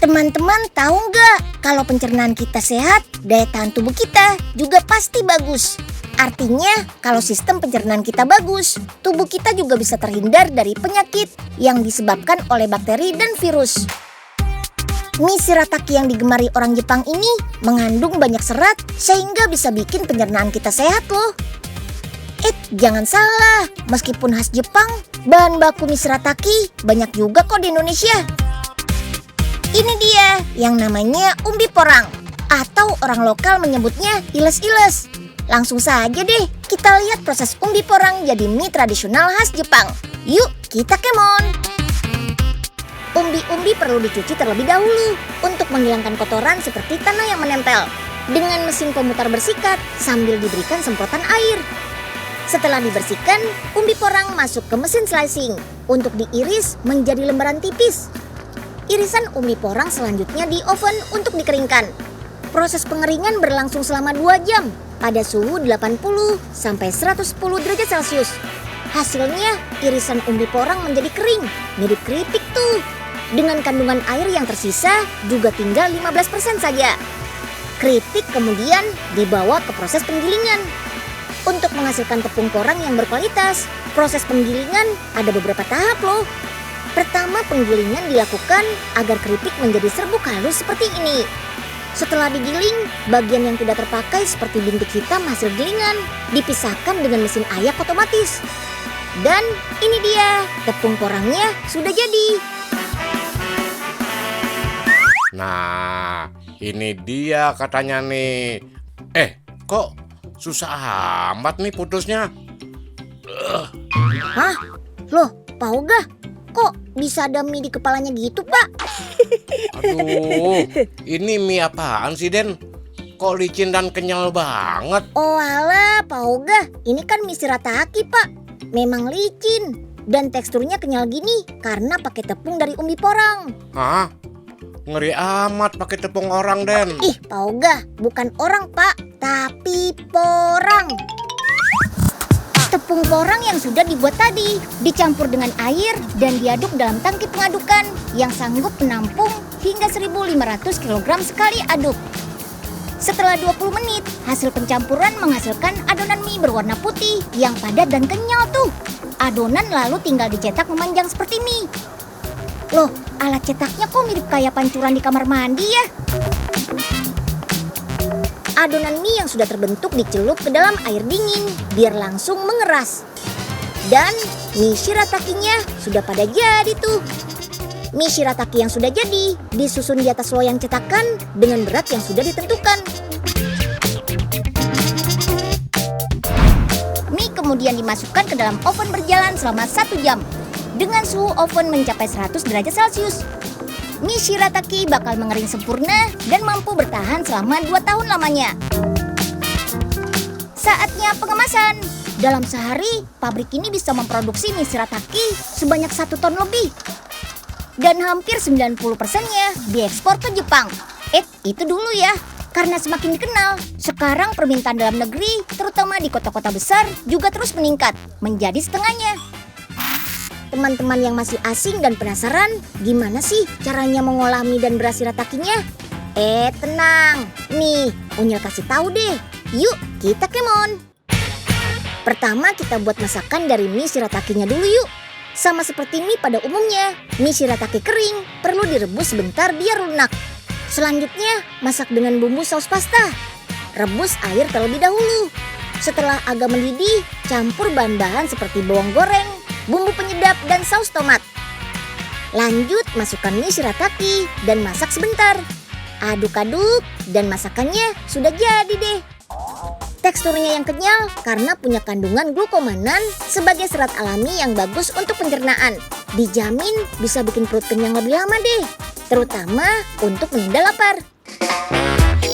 Teman-teman tahu nggak kalau pencernaan kita sehat, daya tahan tubuh kita juga pasti bagus. Artinya kalau sistem pencernaan kita bagus, tubuh kita juga bisa terhindar dari penyakit yang disebabkan oleh bakteri dan virus. Mie shirataki yang digemari orang Jepang ini mengandung banyak serat sehingga bisa bikin pencernaan kita sehat loh. Jangan salah, meskipun khas Jepang, bahan baku mie shirataki banyak juga kok di Indonesia. Ini dia yang namanya umbi porang, atau orang lokal menyebutnya iles-iles. Langsung saja deh, kita lihat proses umbi porang jadi mie tradisional khas Jepang. Yuk, kita kemon! Umbi-umbi perlu dicuci terlebih dahulu untuk menghilangkan kotoran seperti tanah yang menempel. Dengan mesin pemutar bersikat sambil diberikan semprotan air. Setelah dibersihkan, umbi porang masuk ke mesin slicing untuk diiris menjadi lembaran tipis. Irisan umbi porang selanjutnya di oven untuk dikeringkan. Proses pengeringan berlangsung selama 2 jam pada suhu 80 sampai 110 derajat Celcius. Hasilnya, irisan umbi porang menjadi kering, mirip keripik tuh. Dengan kandungan air yang tersisa juga tinggal 15% saja. Keripik kemudian dibawa ke proses penggilingan. Untuk menghasilkan tepung porang yang berkualitas, proses penggilingan ada beberapa tahap loh. Pertama, penggilingan dilakukan agar keripik menjadi serbuk halus seperti ini. Setelah digiling, bagian yang tidak terpakai seperti bintik hitam hasil gilingan dipisahkan dengan mesin ayak otomatis. Dan ini dia, tepung porangnya sudah jadi. Nah, ini dia katanya nih. Kok susah amat nih putusnya? Hah? Loh, Pak Oga, kok bisa ada mie di kepalanya gitu, Pak? Aduh, ini mie apaan sih, Den? Kok licin dan kenyal banget? Oh alah, Pak Oga, ini kan mie shirataki, Pak. Memang licin dan teksturnya kenyal gini karena pakai tepung dari umbi porang. Hah? Ngeri amat pakai tepung orang, Den. Ih, Pak Oga, bukan orang, Pak, tapi porang. Tepung porang yang sudah dibuat tadi dicampur dengan air dan diaduk dalam tangki pengadukan yang sanggup menampung hingga 1.500 kg sekali aduk. Setelah 20 menit, hasil pencampuran menghasilkan adonan mie berwarna putih yang padat dan kenyal tuh. Adonan lalu tinggal dicetak memanjang seperti mie. Loh, alat cetaknya kok mirip kayak pancuran di kamar mandi ya? Adonan mie yang sudah terbentuk dicelup ke dalam air dingin biar langsung mengeras. Dan mie shiratakinya sudah pada jadi tuh. Mie shirataki yang sudah jadi disusun di atas loyang cetakan dengan berat yang sudah ditentukan. Mie kemudian dimasukkan ke dalam oven berjalan selama 1 jam. Dengan suhu oven mencapai 100 derajat Celcius. Mie shirataki bakal mengering sempurna dan mampu bertahan selama 2 tahun lamanya. Saatnya pengemasan. Dalam sehari, pabrik ini bisa memproduksi mie shirataki sebanyak 1 ton lebih. Dan hampir 90%-nya diekspor ke Jepang. Itu dulu ya. Karena semakin dikenal, sekarang permintaan dalam negeri, terutama di kota-kota besar, juga terus meningkat, menjadi setengahnya. Teman-teman yang masih asing dan penasaran, gimana sih caranya mengolah mie dan beras shiratakinya? Tenang, nih Unyil kasih tahu deh. Yuk, kita kemon. Pertama kita buat masakan dari mie shiratakinya dulu yuk. Sama seperti mie pada umumnya, mie shirataki kering perlu direbus sebentar biar lunak. Selanjutnya, masak dengan bumbu saus pasta. Rebus air terlebih dahulu. Setelah agak mendidih, campur bahan-bahan seperti bawang goreng, bumbu penyedap, dan saus tomat. Lanjut masukkan mie shirataki dan masak sebentar. Aduk-aduk dan masakannya sudah jadi deh. Teksturnya yang kenyal karena punya kandungan glukomanan sebagai serat alami yang bagus untuk pencernaan. Dijamin bisa bikin perut kenyang lebih lama deh, terutama untuk menunda lapar.